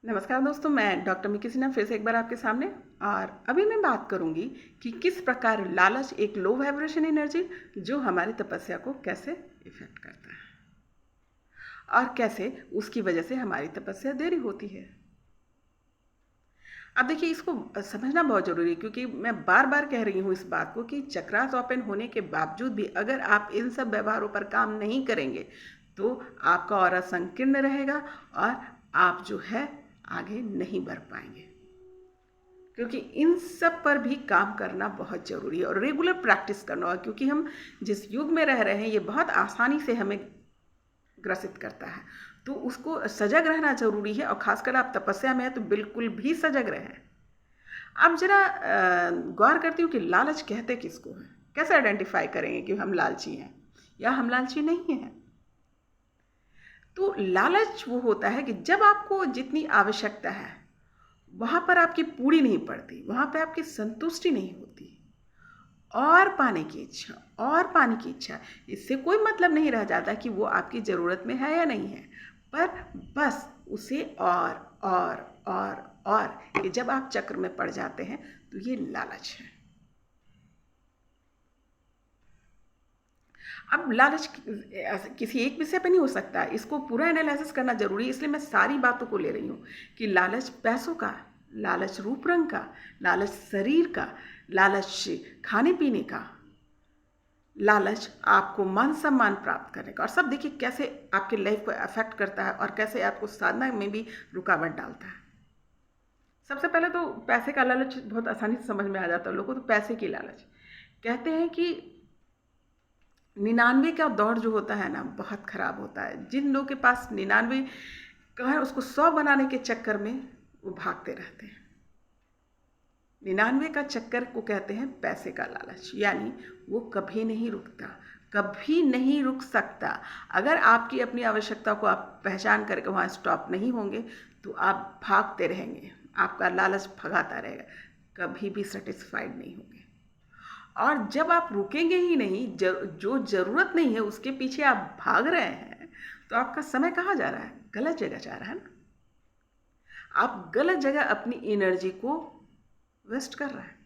नमस्कार दोस्तों, मैं डॉक्टर मिकी सिन्हा फिर से एक बार आपके सामने। और अभी मैं बात करूंगी कि किस प्रकार लालच एक लो वाइब्रेशन एनर्जी जो हमारी तपस्या को कैसे इफेक्ट करता है और कैसे उसकी वजह से हमारी तपस्या देरी होती है। अब देखिए, इसको समझना बहुत ज़रूरी है क्योंकि मैं बार बार कह रही हूँ इस बात को कि चक्रास ओपन होने के बावजूद भी अगर आप इन सब व्यवहारों पर काम नहीं करेंगे तो आपका ऑरा संकीर्ण रहेगा और आप जो है आगे नहीं बढ़ पाएंगे। क्योंकि इन सब पर भी काम करना बहुत ज़रूरी है और रेगुलर प्रैक्टिस करना है, क्योंकि हम जिस युग में रह रहे हैं ये बहुत आसानी से हमें ग्रसित करता है। तो उसको सजग रहना ज़रूरी है और ख़ासकर आप तपस्या में हैं तो बिल्कुल भी सजग रहें। अब जरा गौर करती हूँ कि लालच कहते किसको है, कैसे आइडेंटिफाई करेंगे कि हम लालची हैं या हम लालची नहीं हैं। तो लालच वो होता है कि जब आपको जितनी आवश्यकता है वहाँ पर आपकी पूरी नहीं पड़ती, वहाँ पे आपकी संतुष्टि नहीं होती और पाने की इच्छा और पाने की इच्छा, इससे कोई मतलब नहीं रह जाता कि वो आपकी ज़रूरत में है या नहीं है, पर बस उसे और कि जब आप चक्र में पड़ जाते हैं तो ये लालच है। अब लालच किसी एक विषय पे नहीं हो सकता, इसको पूरा एनालिसिस करना जरूरी है, इसलिए मैं सारी बातों को ले रही हूँ कि लालच पैसों का, लालच रूप रंग का, लालच शरीर का, लालच खाने पीने का, लालच आपको मान सम्मान प्राप्त करने का, और सब देखिए कैसे आपके लाइफ को अफेक्ट करता है और कैसे आपको साधना में भी रुकावट डालता है। सबसे पहले तो पैसे का लालच बहुत आसानी से समझ में आ जाता है लोगों को। तो पैसे की लालच कहते हैं कि 99 का दौर जो होता है ना बहुत ख़राब होता है। जिन लोगों के पास 99 का है उसको 100 बनाने के चक्कर में वो भागते रहते हैं। 99 का चक्कर को कहते हैं पैसे का लालच, यानी वो कभी नहीं रुकता, कभी नहीं रुक सकता। अगर आपकी अपनी आवश्यकता को आप पहचान करके वहाँ स्टॉप नहीं होंगे तो आप भागते रहेंगे, आपका लालच भगाता रहेगा, कभी भी सेटिस्फाइड नहीं होंगे। और जब आप रुकेंगे ही नहीं, जो ज़रूरत नहीं है उसके पीछे आप भाग रहे हैं, तो आपका समय कहाँ जा रहा है? गलत जगह जा रहा है ना। आप गलत जगह अपनी एनर्जी को वेस्ट कर रहे हैं।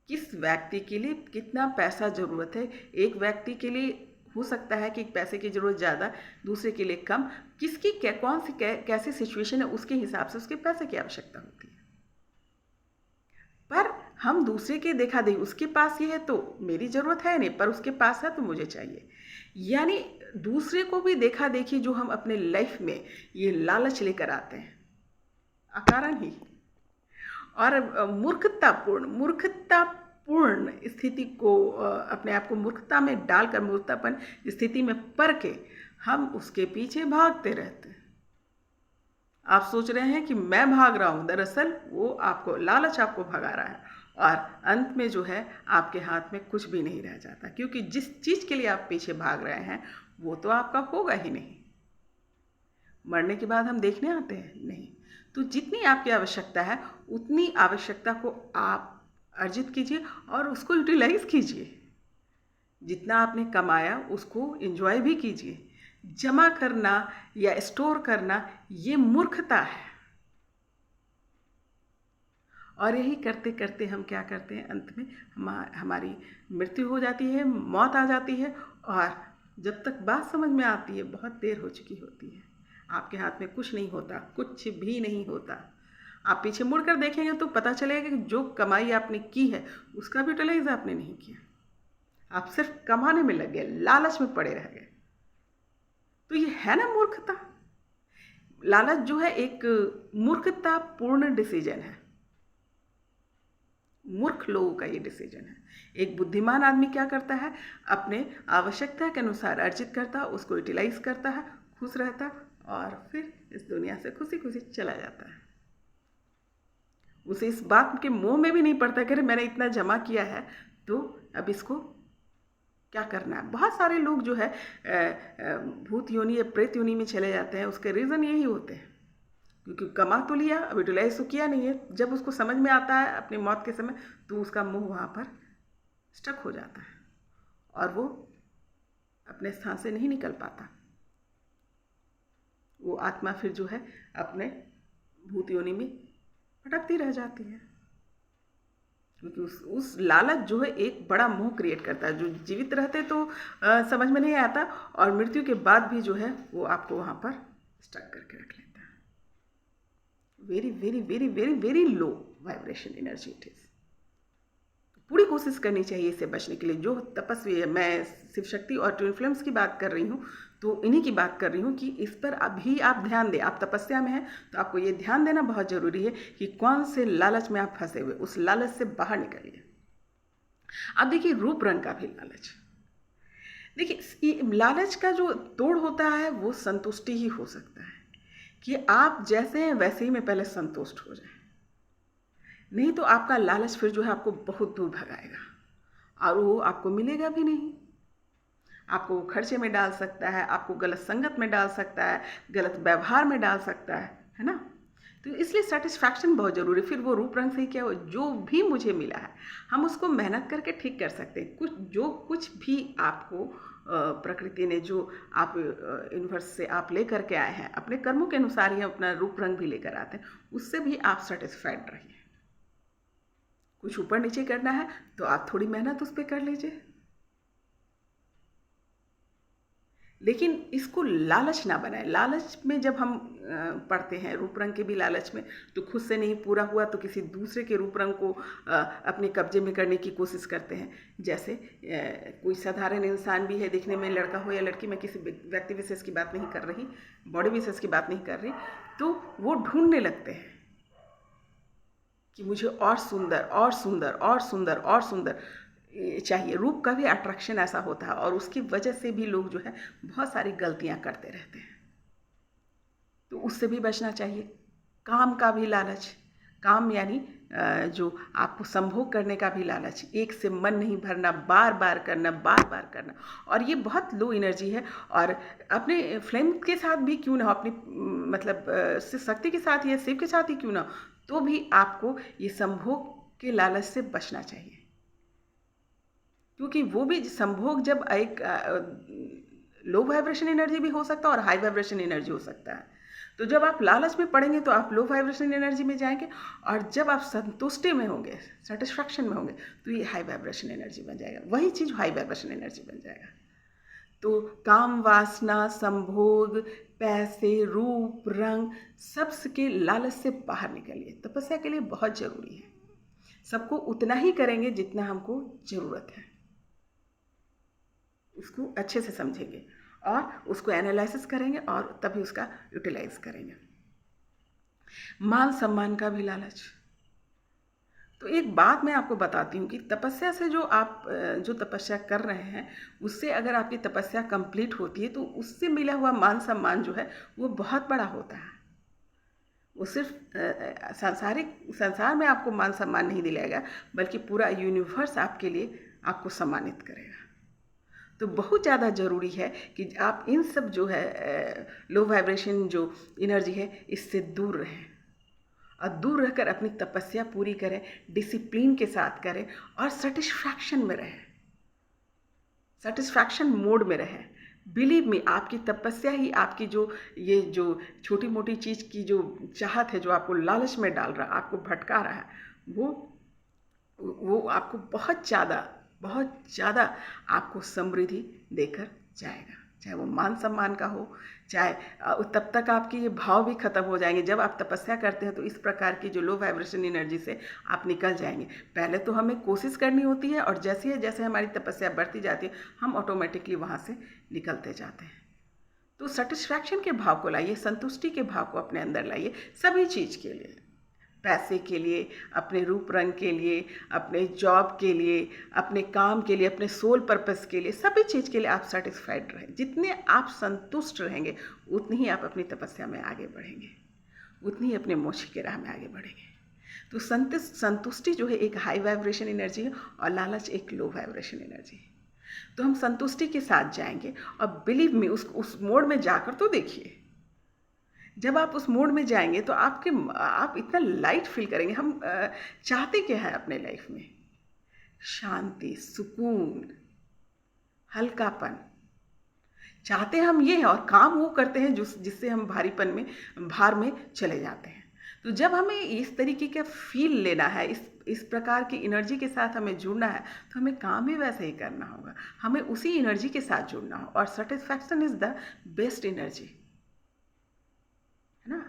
किस व्यक्ति के लिए कितना पैसा ज़रूरत है? एक व्यक्ति के लिए हो सकता है कि पैसे की ज़रूरत ज़्यादा, दूसरे के लिए कम। किसकी कौन सी कैसी सिचुएशन है उसके हिसाब से उसके पैसे की आवश्यकता होती है। पर हम दूसरे के देखा देखी, उसके पास ये है तो मेरी ज़रूरत है नहीं, पर उसके पास है तो मुझे चाहिए। यानी दूसरे को भी देखा देखी जो हम अपने लाइफ में ये लालच लेकर आते हैं अकारण ही। और मूर्खतापूर्ण स्थिति को अपने आप को मूर्खता में डालकर, मूर्खतापन स्थिति में पड़ के हम उसके पीछे भागते रहते हैं। आप सोच रहे हैं कि मैं भाग रहा हूँ, दरअसल वो आपको लालच आपको भगा रहा है और अंत में जो है आपके हाथ में कुछ भी नहीं रह जाता, क्योंकि जिस चीज़ के लिए आप पीछे भाग रहे हैं वो तो आपका होगा ही नहीं। मरने के बाद हम देखने आते हैं नहीं। तो जितनी आपकी आवश्यकता है उतनी आवश्यकता को आप अर्जित कीजिए और उसको यूटिलाइज कीजिए। जितना आपने कमाया उसको एंजॉय भी कीजिए। जमा करना या स्टोर करना ये मूर्खता है। और यही करते करते हम क्या करते हैं, अंत में हमारी मृत्यु हो जाती है, मौत आ जाती है। और जब तक बात समझ में आती है बहुत देर हो चुकी होती है। आपके हाथ में कुछ नहीं होता, कुछ भी नहीं होता। आप पीछे मुड़कर देखेंगे तो पता चलेगा कि जो कमाई आपने की है उसका भी यूटिलाइज आपने नहीं किया। आप सिर्फ कमाने में लग गए, लालच में पड़े रह गए। तो ये है ना मूर्खता। लालच जो है एक मूर्खतापूर्ण डिसीजन है। मूर्ख लोगों का ये डिसीजन है। एक बुद्धिमान आदमी क्या करता है, अपने आवश्यकता के अनुसार अर्जित करता है, उसको यूटिलाइज करता है, खुश रहता है और फिर इस दुनिया से खुशी खुशी चला जाता है। उसे इस बात के मोह में भी नहीं पड़ता कि मैंने इतना जमा किया है तो अब इसको क्या करना है। बहुत सारे लोग जो है भूत योनि या प्रेत योनि में चले जाते हैं, उसके रीज़न यही होते हैं क्योंकि कमा तो लिया, अब यूटिलाइज तो किया नहीं है। जब उसको समझ में आता है अपनी मौत के समय तो उसका मुंह वहाँ पर स्टक हो जाता है और वो अपने स्थान से नहीं निकल पाता। वो आत्मा फिर जो है अपने भूत योनि में भटकती रह जाती है, क्योंकि उस लालच जो है एक बड़ा मोह क्रिएट करता है, जो जीवित रहते तो समझ में नहीं आता, और मृत्यु के बाद भी जो है वो आपको वहाँ पर स्टक करके रख लेता है। Very very very very very low vibration energy it is. पूरी कोशिश करनी चाहिए इससे बचने के लिए। जो तपस्वी है, मैं शिव शक्ति और ट्विन फ्लेम्स की बात कर रही हूँ, तो इन्हीं की बात कर रही हूँ कि इस पर अभी आप ध्यान दें। आप तपस्या में हैं तो आपको ये ध्यान देना बहुत ज़रूरी है कि कौन से लालच में आप फंसे हुए, उस लालच से बाहर निकलिए। अब देखिए रूप रंग का भी लालच। देखिए लालच का जो तोड़ होता है वो संतुष्टि ही हो सकता है, कि आप जैसे हैं वैसे ही में पहले संतुष्ट हो जाए। नहीं तो आपका लालच फिर जो है आपको बहुत दूर भगाएगा और वो आपको मिलेगा भी नहीं। आपको वो खर्चे में डाल सकता है, आपको गलत संगत में डाल सकता है, गलत व्यवहार में डाल सकता है ना। तो इसलिए सेटिस्फैक्शन बहुत ज़रूरी है। फिर वो रूप रंग से ही क्या हो, जो भी मुझे मिला है हम उसको मेहनत करके ठीक कर सकते हैं। कुछ भी आपको प्रकृति ने, जो आप यूनिवर्स से आप लेकर के आए हैं, अपने कर्मों के अनुसार ही अपना रूप रंग भी लेकर आते हैं, उससे भी आप सेटिस्फाइड रहिए। कुछ ऊपर नीचे करना है तो आप थोड़ी मेहनत उस पर कर लीजिए, लेकिन इसको लालच ना बनाए। लालच में जब हम पढ़ते हैं रूप रंग के भी लालच में, तो खुद से नहीं पूरा हुआ तो किसी दूसरे के रूप रंग को अपने कब्जे में करने की कोशिश करते हैं। जैसे कोई साधारण इंसान भी है, दिखने में लड़का हो या लड़की, मैं किसी व्यक्ति विशेष की बात नहीं कर रही, बॉडी विशेष की बात नहीं कर रही, तो वो ढूंढने लगते हैं कि मुझे और सुंदर और सुंदर और सुंदर और सुंदर चाहिए। रूप का भी अट्रैक्शन ऐसा होता है, और उसकी वजह से भी लोग जो है बहुत सारी गलतियां करते रहते हैं, तो उससे भी बचना चाहिए। काम का भी लालच, काम यानी जो आपको संभोग करने का भी लालच, एक से मन नहीं भरना, बार बार करना, बार बार करना, और ये बहुत लो एनर्जी है। और अपने फ्लेम के साथ भी क्यों ना हो, अपनी मतलब शक्ति के साथ या शिव के साथ ही क्यों ना हो, तो भी आपको ये संभोग के लालच से बचना चाहिए, क्योंकि वो भी संभोग जब एक लो वाइब्रेशन एनर्जी भी हो सकता है और हाई वाइब्रेशन एनर्जी हो सकता है। तो जब आप लालच में पड़ेंगे तो आप लो वाइब्रेशन एनर्जी में जाएंगे, और जब आप संतुष्टि में होंगे, सेटिस्फैक्शन में होंगे, तो ये हाई वाइब्रेशन एनर्जी बन जाएगा। वही चीज़ हाई वाइब्रेशन एनर्जी बन जाएगा। तो काम, वासना, संभोग, पैसे, रूप, रंग, सब के लालच से बाहर निकलिए। तपस्या के लिए बहुत ज़रूरी है। सबको उतना ही करेंगे जितना हमको ज़रूरत है, उसको अच्छे से समझेंगे और उसको एनालिसिस करेंगे और तभी उसका यूटिलाइज करेंगे। मान सम्मान का भी लालच। तो एक बात मैं आपको बताती हूँ कि तपस्या से जो तपस्या कर रहे हैं, उससे अगर आपकी तपस्या कंप्लीट होती है तो उससे मिला हुआ मान सम्मान जो है वो बहुत बड़ा होता है। वो सिर्फ संसार में आपको मान सम्मान नहीं दिलाएगा, बल्कि पूरा यूनिवर्स आपके लिए आपको सम्मानित करेगा। तो बहुत ज़्यादा ज़रूरी है कि आप इन सब जो है लो वाइब्रेशन जो एनर्जी है, इससे दूर रहें, और दूर रहकर अपनी तपस्या पूरी करें, डिसिप्लिन के साथ करें और सेटिस्फैक्शन में रहें, सेटिस्फैक्शन मोड में रहें। बिलीव मी, आपकी तपस्या ही आपकी जो छोटी मोटी चीज़ की जो चाहत है, जो आपको लालच में डाल रहा, आपको भटका रहा है, वो आपको बहुत ज़्यादा आपको समृद्धि देकर जाएगा। चाहे वो मान सम्मान का हो, चाहे तब तक आपके ये भाव भी खत्म हो जाएंगे। जब आप तपस्या करते हैं तो इस प्रकार की जो लो वाइब्रेशन एनर्जी से आप निकल जाएंगे। पहले तो हमें कोशिश करनी होती है, और जैसे हमारी तपस्या बढ़ती जाती है, हम ऑटोमेटिकली वहाँ से निकलते जाते हैं। तो सेटिस्फैक्शन के भाव को लाइए, संतुष्टि के भाव को अपने अंदर लाइए, सभी चीज़ के लिए, पैसे के लिए, अपने रूप रंग के लिए, अपने जॉब के लिए, अपने काम के लिए, अपने सोल पर्पस के लिए, सभी चीज़ के लिए आप सेटिस्फाइड रहें। जितने आप संतुष्ट रहेंगे उतनी ही आप अपनी तपस्या में आगे बढ़ेंगे, उतनी ही अपने मोक्ष के राह में आगे बढ़ेंगे। तो संतुष्टि जो है एक हाई वाइब्रेशन एनर्जी है, और लालच एक लो वाइब्रेशन एनर्जी है। तो हम संतुष्टि के साथ जाएंगे, और बिलीव मी, उस मोड में जाकर तो देखिए। जब आप उस मोड में जाएंगे तो आप इतना लाइट फील करेंगे। हम चाहते क्या है अपने लाइफ में? शांति, सुकून, हल्कापन। चाहते हम ये हैं और काम वो करते हैं जिससे हम भार में चले जाते हैं। तो जब हमें इस तरीके का फील लेना है, इस प्रकार की एनर्जी के साथ हमें जुड़ना है, तो हमें काम भी वैसे ही करना होगा, हमें उसी एनर्जी के साथ जुड़ना हो। और satisfaction is the best energy, है ना।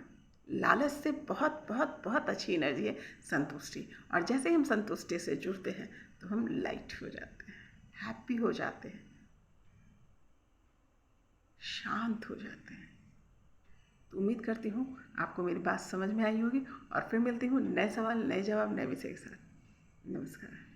लालच से बहुत बहुत बहुत अच्छी एनर्जी है संतुष्टि। और जैसे ही हम संतुष्टि से जुड़ते हैं तो हम लाइट हो जाते हैं, हैप्पी हो जाते हैं, शांत हो जाते हैं। तो उम्मीद करती हूँ आपको मेरी बात समझ में आई होगी, और फिर मिलती हूँ नए सवाल, नए जवाब, नए विषय के साथ। नमस्कार।